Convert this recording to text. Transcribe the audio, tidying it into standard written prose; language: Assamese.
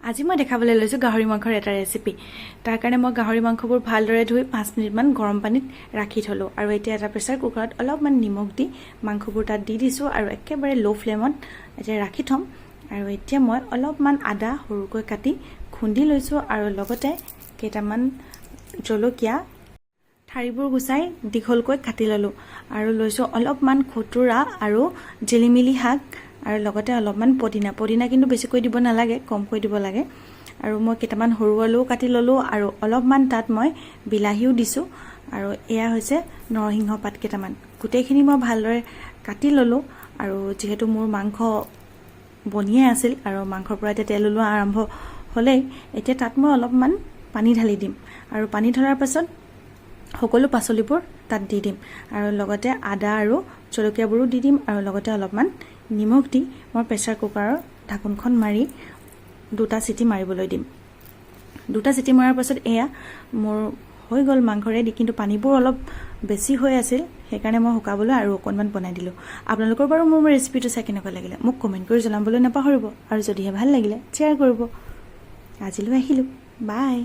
আজি মই দেখাবলৈ লৈছোঁ গাহৰি মাংসৰ এটা ৰেচিপি। তাৰ কাৰণে মই গাহৰি মাংসবোৰ ভালদৰে ধুই 5 মিনিটমান গৰম পানীত ৰাখি থলোঁ আৰু এতিয়া এটা প্ৰেছাৰ কুকাৰত অলপমান নিমখ দি মাংসবোৰ তাত দি দিছোঁ আৰু একেবাৰে ল' ফ্লেমত এতিয়া ৰাখি থ'ম। আৰু এতিয়া মই অলপমান আদা সৰুকৈ কাটি খুন্দি লৈছোঁ আৰু লগতে কেইটামান জলকীয়া ঠাৰিবোৰ গুচাই দীঘলকৈ কাটি ল'লোঁ আৰু লৈছোঁ অলপমান খুতুৰা আৰু জিলিমিলি শাক আৰু লগতে অলপমান পদিনা কিন্তু বেছিকৈ দিব নালাগে, কমকৈ দিব লাগে। আৰু মই কেইটামান সৰু আলুও কাটি ল'লোঁ আৰু অলপমান তাত মই বিলাহীও দিছোঁ আৰু এয়া হৈছে নৰসিংহ পাত কেইটামান। গোটেইখিনি মই ভালদৰে কাটি ল'লোঁ আৰু যিহেতু মোৰ মাংস বনিয়ে আছিল আৰু মাংসৰ পৰা এতিয়া তেল ওলোৱা আৰম্ভ হ'লেই, এতিয়া তাত মই অলপমান পানী ঢালি দিম আৰু পানী ঢলাৰ পাছত সকলো পাচলিবোৰ তাত দি দিম আৰু লগতে আদা আৰু জলকীয়াবোৰো দি দিম আৰু লগতে অলপমান নিমখ দি মই প্ৰেছাৰ কুকাৰৰ ঢাকোনখন মাৰি 2টা চিটি মাৰিবলৈ দিম। 2টা চিটি মৰাৰ পাছত এয়া মোৰ হৈ গ'ল মাংস ৰেডি, কিন্তু পানীবোৰ অলপ বেছি হৈ আছিল, সেইকাৰণে মই শুকাবলৈ আৰু অকণমান বনাই দিলোঁ। আপোনালোকৰ বাৰু মোৰ ৰেচিপিটো চাই কেনেকুৱা লাগিলে মোক কমেণ্ট কৰি জনাবলৈ নাপাহৰিব আৰু যদিহে ভাল লাগিলে শ্বেয়াৰ কৰিব। আজিলৈ আহিলোঁ, বাই।